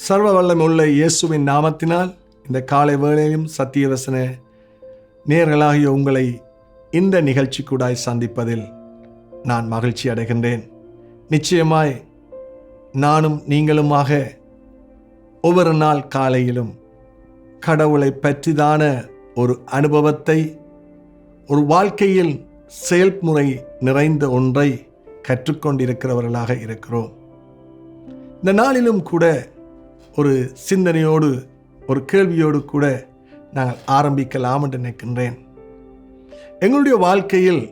சர்வ வல்லமையுள்ள இயேசுவின் நாமத்தினால் இந்த காலை வேளையிலும் சத்தியவசன நேயர்களாகிய உங்களை இந்த நிகழ்ச்சி கூடாய் சந்திப்பதில் நான் மகிழ்ச்சி அடைகின்றேன். நிச்சயமாய் நானும் நீங்களுமாக ஒவ்வொரு நாள் காலையிலும் கடவுளை பற்றிதான ஒரு அனுபவத்தை, ஒரு வாழ்க்கையில் செயல்முறை நிறைந்த ஒன்றை கற்றுக்கொண்டிருக்கிறவர்களாக இருக்கிறோம். இந்த நாளிலும் கூட ஒரு சிந்தனையோடு, ஒரு கேள்வியோடு கூட நாங்கள் ஆரம்பிக்கலாம் என்று நினைக்கின்றேன். எங்களுடைய வாழ்க்கையில்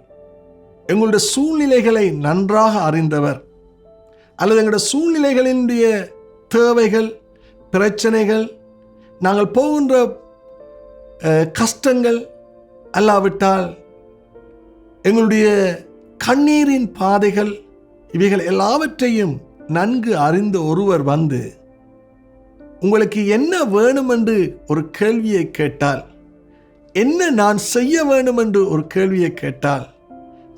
எங்களுடைய சூழ்நிலைகளை நன்றாக அறிந்தவர், அல்லது எங்களுடைய சூழ்நிலைகளினுடைய தேவைகள், பிரச்சனைகள், நாங்கள் போகின்ற கஷ்டங்கள், அல்லாவிட்டால் எங்களுடைய கண்ணீரின் பாதைகள், இவைகள் எல்லாவற்றையும் நன்கு அறிந்த ஒருவர் வந்து உங்களுக்கு என்ன வேணும் என்று ஒரு கேள்வியை கேட்டால், என்ன நான் செய்ய வேண்டும் என்று ஒரு கேள்வியை கேட்டால்,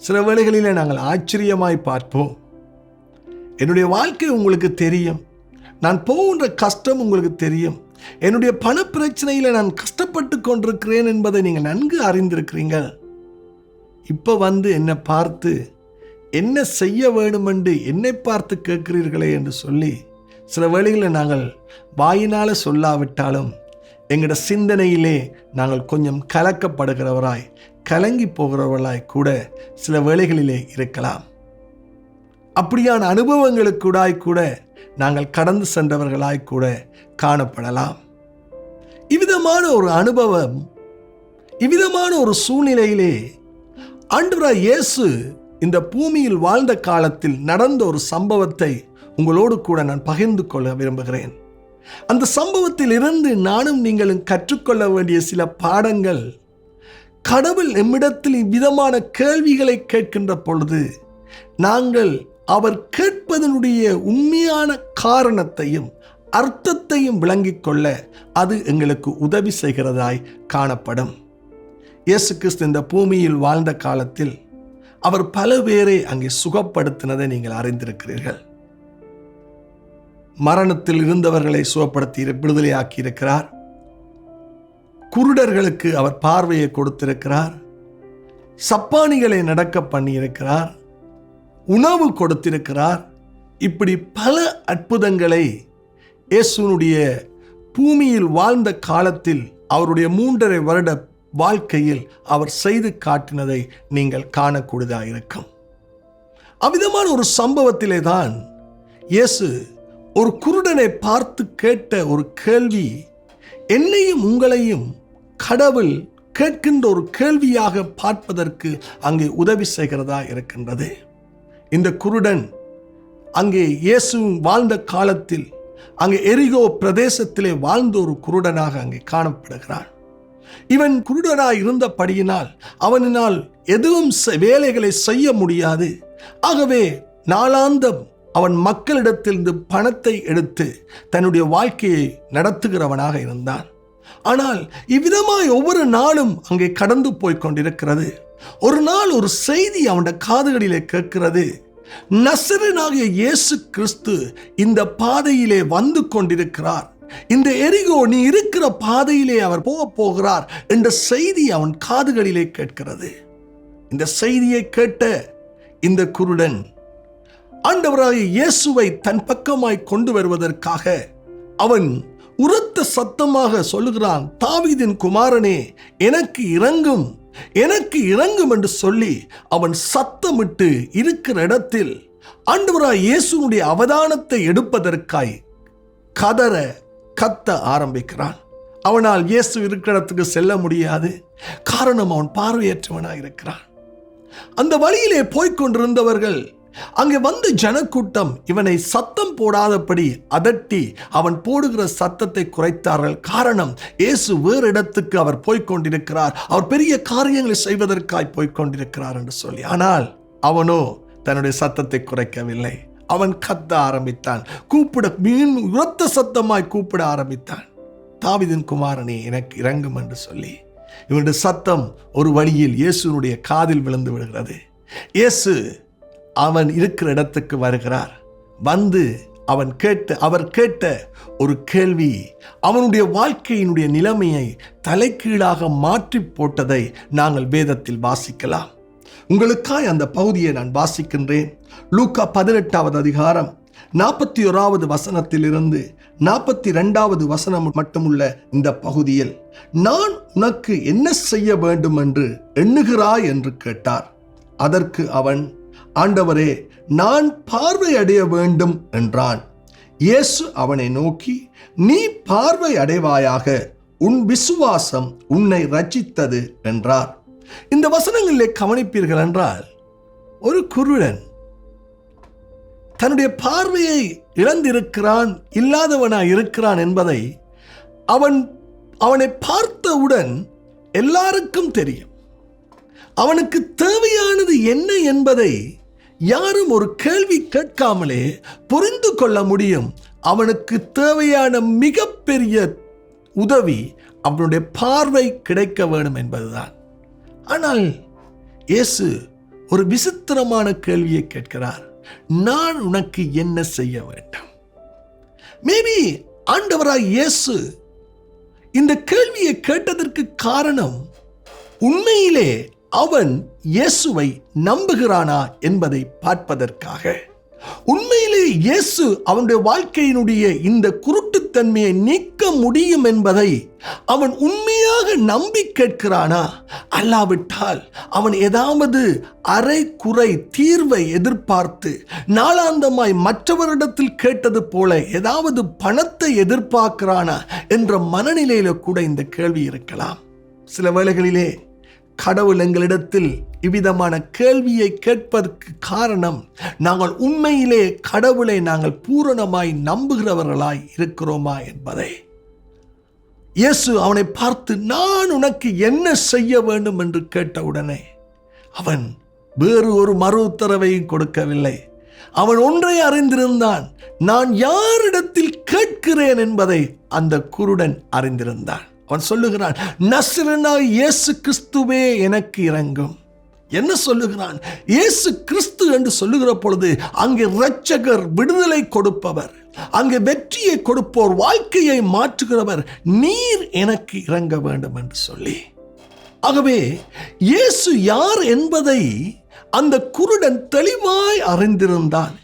சில வேளைகளில் நாங்கள் ஆச்சரியமாய் பார்ப்போம். என்னுடைய வாழ்க்கை உங்களுக்கு தெரியும், நான் போகின்ற கஷ்டம் உங்களுக்கு தெரியும், என்னுடைய பண பிரச்சனையில் நான் கஷ்டப்பட்டு கொண்டிருக்கிறேன் என்பதை நீங்கள் நன்கு அறிந்திருக்கிறீங்க. இப்போ வந்து என்னை பார்த்து என்ன செய்ய வேண்டும் என்று என்னை பார்த்து கேட்கிறீர்களே என்று சொல்லி சில வேளைகளில் நாங்கள் வாயினால் சொல்லாவிட்டாலும் எங்களோட சிந்தனையிலே நாங்கள் கொஞ்சம் கலக்கப்படுகிறவராய், கலங்கி போகிறவர்களாய் கூட சில வேளைகளிலே இருக்கலாம். அப்படியான அனுபவங்களுக்கூடாய் கூட நாங்கள் கடந்து சென்றவர்களாய் கூட காணப்படலாம். இவ்விதமான ஒரு அனுபவம், இவ்விதமான ஒரு சூழ்நிலையிலே ஆண்டவராய் இயேசு இந்த பூமியில் வாழ்ந்த காலத்தில் நடந்த ஒரு சம்பவத்தை உங்களோடு கூட நான் பகிர்ந்து கொள்ள விரும்புகிறேன். அந்த சம்பவத்தில் இருந்து நானும் நீங்களும் கற்றுக்கொள்ள வேண்டிய சில பாடங்கள், கடவுள் எம்மிடத்தில் இவ்விதமான கேள்விகளை கேட்கின்ற பொழுது நாங்கள் அவர் கேட்பதனுடைய உண்மையான காரணத்தையும் அர்த்தத்தையும் விளங்கிக் கொள்ள அது எங்களுக்கு உதவி செய்கிறதாய் காணப்படும். இயேசு கிறிஸ்து இந்த பூமியில் வாழ்ந்த காலத்தில் அவர் பல பேரை அங்கே சுகப்படுத்தினதை நீங்கள் அறிந்திருக்கிறீர்கள். மரணத்தில் இருந்தவர்களை சுகப்படுத்தி விடுதலையாக்கி இருக்கிறார். குருடர்களுக்கு அவர் பார்வையை கொடுத்திருக்கிறார். சப்பானிகளை நடக்க பண்ணியிருக்கிறார். உணவு கொடுத்திருக்கிறார். இப்படி பல அற்புதங்களை இயேசுனுடைய பூமியில் வாழ்ந்த காலத்தில் அவருடைய 3.5 வருட வாழ்க்கையில் அவர் செய்து காட்டினதை நீங்கள் காணக்கூடியதாக இருக்கும். அவ்விதமான ஒரு சம்பவத்திலே தான் இயேசு ஒரு குருடனை பார்த்து கேட்ட ஒரு கேள்வி, என்னையும் உங்களையும் கடவுள் கேட்கின்ற ஒரு கேள்வியாக பார்ப்பதற்கு அங்கே உதவி செய்கிறதா இருக்கின்றது. இந்த குருடன் அங்கே இயேசு வாழ்ந்த காலத்தில் அங்கே எரிகோ பிரதேசத்திலே வாழ்ந்த ஒரு குருடனாக அங்கே காணப்படுகிறான். இவன் குருடனாய் இருந்தபடியினால் அவனால் எதுவும் வேலைகளை செய்ய முடியாது. ஆகவே நாளாந்தம் அவன் மக்களிடத்திலிருந்து பணத்தை எடுத்து தன்னுடைய வாழ்க்கையை நடத்துகிறவனாக இருந்தான். ஆனால் இவ்விதமாய் ஒவ்வொரு நாளும் அங்கே கடந்து போய் கொண்டிருக்கிறது. ஒரு நாள் ஒரு செய்தி அவனுடைய காதுகளிலே கேட்கிறது. நசரேயனாகிய இயேசு கிறிஸ்து இந்த பாதையிலே வந்து கொண்டிருக்கிறார், இந்த எரிகோ நீ இருக்கிற பாதையிலே அவர் போகிறார் என்ற செய்தி அவன் காதுகளிலே கேட்கிறது. இந்த செய்தியை கேட்ட இந்த குருடன் ஆண்டவராகிய இயேசுவை தன் பக்கமாய் கொண்டு வருவதற்காக அவன் உரத்த சத்தமாக சொல்லுகிறான், தாவீதின் குமாரனே எனக்கு இரங்கும், எனக்கு இரங்கும் என்று சொல்லி அவன் சத்தமிட்டு இருக்கிற இடத்தில் ஆண்டவராகிய இயேசுனுடைய அவதானத்தை எடுப்பதற்காய் கத்த ஆரம்பிக்கிறான். அவனால் இயேசு இருக்கிற இடத்துக்கு செல்ல முடியாது. காரணம், அவன் பார்வையற்றவனாக இருக்கிறான். அந்த வழியிலே போய்கொண்டிருந்தவர்கள், அங்கே வந்து ஜனக்கூட்டம் இவனை சத்தம் போடாதபடி அதட்டி அவன் போடுகிற சத்தத்தை குறைத்தார்கள். காரணம், இயேசு வேறு இடத்துக்கு அவர் போய்கொண்டிருக்கிறார், அவர் பெரிய காரியங்களை செய்வதற்காய் போய்கொண்டிருக்கிறார் என்று சொல்லி. ஆனால் அவனோ தன்னுடைய சத்தத்தை குறைக்கவில்லை. அவன் கத்த ஆரம்பித்தான், கூப்பிட உரத்த சத்தமாய் கூப்பிட ஆரம்பித்தான், தாவீதின் குமாரனே எனக்கு இரங்கும் என்று சொல்லி. இவனுடைய சத்தம் ஒரு வழியில் இயேசுனுடைய காதில் விழுந்து விடுகிறது. இயேசு அவன் இருக்கிற இடத்துக்கு வருகிறார். வந்து அவர் கேட்ட ஒரு கேள்வி அவனுடைய வாழ்க்கையினுடைய நிலைமையை தலைகீழாக மாற்றி போட்டதை நாங்கள் வேதத்தில் வாசிக்கலாம். உங்களுக்காய் அந்த பகுதியை நான் வாசிக்கின்றேன். லூக்கா 18வது அதிகாரம் 41வது வசனத்திலிருந்து 42வது வசனம் மட்டுமுள்ள இந்த பகுதியில், நான் உனக்கு என்ன செய்ய வேண்டும் என்று எண்ணுகிறாய் என்று கேட்டார். அதற்கு அவன், ஆண்டவரே, நான் பார்வை அடைய வேண்டும் என்றான். இயேசு அவனை நோக்கி, நீ பார்வை அடைவாயாக, உன் விசுவாசம் உன்னை ரட்சித்தது என்றார். இந்த வசனங்களிலே கவனிப்பீர்கள் என்றால், ஒரு குருடன் தன்னுடைய பார்வையை இழந்திருக்கிறான், இல்லாதவனாய் இருக்கிறான் என்பதை அவனை பார்த்தவுடன் எல்லாருக்கும் தெரியும். அவனுக்கு தேவையானது என்ன என்பதை யாரும் ஒரு கேள்வி கேட்காமலே புரிந்து கொள்ள முடியும். அவனுக்கு தேவையான மிகப்பெரிய உதவி அவனுடைய பார்வை கிடைக்க வேண்டும் என்பதுதான். ஆனால் இயேசு ஒரு விசித்திரமான கேள்வியை கேட்கிறார். நான் உனக்கு என்ன செய்ய வேண்டும்? மேபி ஆண்டவராய் இயேசு இந்த கேள்வியை கேட்டதற்கு காரணம், உண்மையிலே அவன் இயேசுவை நம்புகிறானா என்பதை பார்ப்பதற்காக. உண்மையிலே இயேசு அவனுடைய வாழ்க்கையினுடைய இந்த குருட்டுத்தன்மையை நீக்க முடியும் என்பதை அவன் உண்மையாக நம்பி கேட்கிறானா? அல்லாவிட்டால் அவன் ஏதாவது அரை குறை தீர்வை எதிர்பார்த்து நாளாந்தமாய் மற்றவரிடத்தில் கேட்டது போல ஏதாவது பணத்தை எதிர்பார்க்கிறானா என்ற மனநிலையில கூட இந்த கேள்வி இருக்கலாம். சில வேளைகளிலே கடவுள் எங்களிடத்தில் இவ்விதமான கேள்வியை கேட்பதற்கு காரணம், நாங்கள் உண்மையிலே கடவுளை நாங்கள் பூரணமாய் நம்புகிறவர்களாய் இருக்கிறோமா என்பதை. இயேசு அவனை பார்த்து, நான் உனக்கு என்ன செய்ய வேண்டும் என்று கேட்டவுடனே அவன் வேறு ஒரு மறு உத்தரவையும் கொடுக்கவில்லை. அவன் ஒன்றை அறிந்திருந்தான், நான் யாரிடத்தில் கேட்கிறேன் என்பதை அந்த குருடன் அறிந்திருந்தான். அவன் சொல்லுகிறான், நசரேயனாகிய இயேசு கிறிஸ்துவே எனக்கு இரங்கும். என்ன சொல்லுகிறான்? இயேசு கிறிஸ்து என்று சொல்லுகிற பொழுது அங்கே இரட்சகர், விடுதலை கொடுப்பவர், அங்கே வெற்றியை கொடுப்போர், வாழ்க்கையை மாற்றுகிறவர், நீர் எனக்கு இறங்க வேண்டும் என்று சொல்லி. ஆகவே இயேசு யார் என்பதை அந்த குருடன் தெளிவாய் அறிந்திருந்தான்.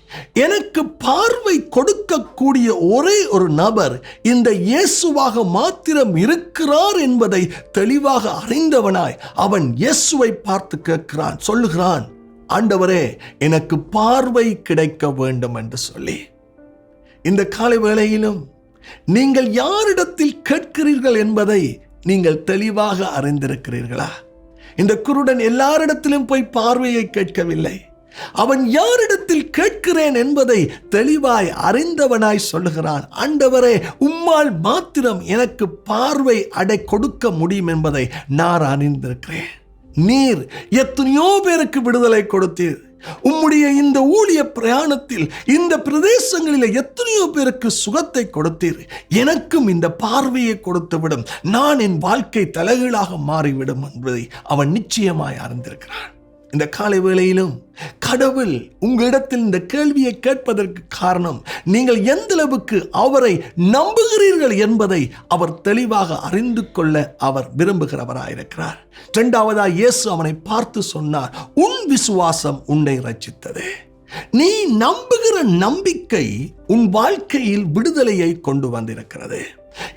எனக்கு பார்வை கொடுக்கக்கூடிய ஒரே ஒரு நபர் இந்த இயேசுவாக மாத்திரம் இருக்கிறார் என்பதை தெளிவாக அறிந்தவனாய் அவன் இயேசுவை பார்த்து கேட்கிறான், சொல்லுகிறான், ஆண்டவரே, எனக்கு பார்வை கிடைக்க வேண்டும் என்று சொல்லி. இந்த காலை வேளையிலும் நீங்கள் யாரிடத்தில் கேட்கிறீர்கள் என்பதை நீங்கள் தெளிவாக அறிந்திருக்கிறீர்களா? இந்த குருடன் எல்லாரிடத்திலும் போய் பார்வையை கேட்கவில்லை. அவன் யாரிடத்தில் கேட்கிறேன் என்பதை தெளிவாய் அறிந்தவனாய் சொல்லுகிறான், ஆண்டவரே, உம்மால் மாத்திரம் எனக்கு பார்வை கொடுக்க முடியும் என்பதை நான் அறிந்திருக்கிறேன். நீர் எத்தனையோ பேருக்கு விடுதலை கொடுத்தீர். உம்முடைய இந்த ஊழிய பிரயாணத்தில் இந்த பிரதேசங்களில் எத்தனையோ பேருக்கு சுகத்தை கொடுத்தீர். எனக்கும் இந்த பார்வையை கொடுத்து விடும், நான் என் வாழ்க்கை தலைகீழாக மாறிவிடும் என்பதை அவன் நிச்சயமாய் அறிந்திருக்கிறான். இந்த காலை வேளையிலும் கடவுள் உங்களிடத்தில் இந்த கேள்வியை கேட்பதற்கு காரணம், நீங்கள் எந்த அளவுக்கு அவரை நம்புகிறீர்கள் என்பதை அவர் தெளிவாக அறிந்து கொள்ள அவர் விரும்புகிறவராயிருக்கிறார். இரண்டாவதாக இயேசு அவனை பார்த்து சொன்னார், உன் விசுவாசம் உன்னை ரட்சித்தது. நீ நம்புகிற நம்பிக்கை உன் வாழ்க்கையில் விடுதலையை கொண்டு வந்திருக்கிறது.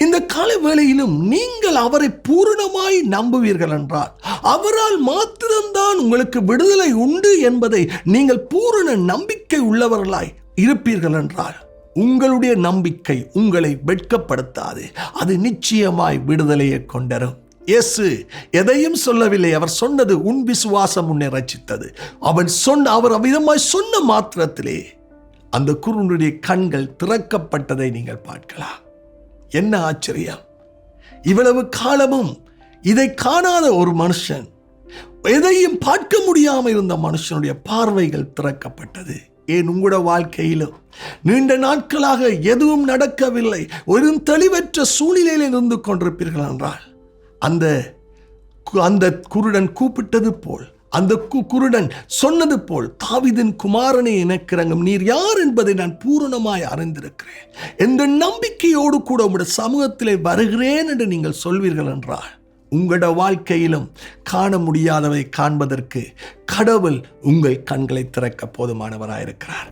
இந்த கால வேளையிலும் நீங்கள் அவரை பூரணமாய் நம்புவீர்கள் என்றால், அவரால் மாத்திரம்தான் உங்களுக்கு விடுதலை உண்டு என்பதை நீங்கள் பூரண நம்பிக்கை உள்ளவர்களாய் இருப்பீர்கள் என்றால், உங்களுடைய நம்பிக்கை உங்களை வெட்கப்படுத்தாது. அது நிச்சயமாய் விடுதலையை கொண்டரும். இயேசு எதையும் சொல்லவில்லை. அவர் சொன்னது, உன் விசுவாசம் உன்னை ரட்சித்தது. அவர் அவ்விதமாய் சொன்ன மாத்திரத்திலே அந்த குருடனுடைய கண்கள் திறக்கப்பட்டதை நீங்கள் பார்க்கலாம். என்ன ஆச்சரியம்! இவ்வளவு காலமும் இதை காணாத ஒரு மனுஷன், எதையும் பார்க்க முடியாமல் இருந்த மனுஷனுடைய பார்வைகள் திறக்கப்பட்டது. ஏன் உங்களோட வாழ்க்கையிலும் நீண்ட நாட்களாக எதுவும் நடக்கவில்லை, ஒரு தெளிவற்ற சூழ்நிலையில் இருந்து கொண்டிருப்பீர்கள் என்றால், அந்த குருடன் கூப்பிட்டது போல் அந்த குருடன் சொன்னது போல், தாவீதின் குமாரனே எனக்கு இரங்கும், நீர் யார் என்பதை நான் பூரணமாய் அறிந்திருக்கிறேன், எந்த நம்பிக்கையோடு கூட உங்களுடைய சமூகத்திலே வருகிறேன் என்று நீங்கள் சொல்வீர்கள் என்றால், உங்களோட வாழ்க்கையிலும் காண முடியாதவை காண்பதற்கு கடவுள் உங்கள் கண்களை திறக்க போதுமானவராயிருக்கிறார்.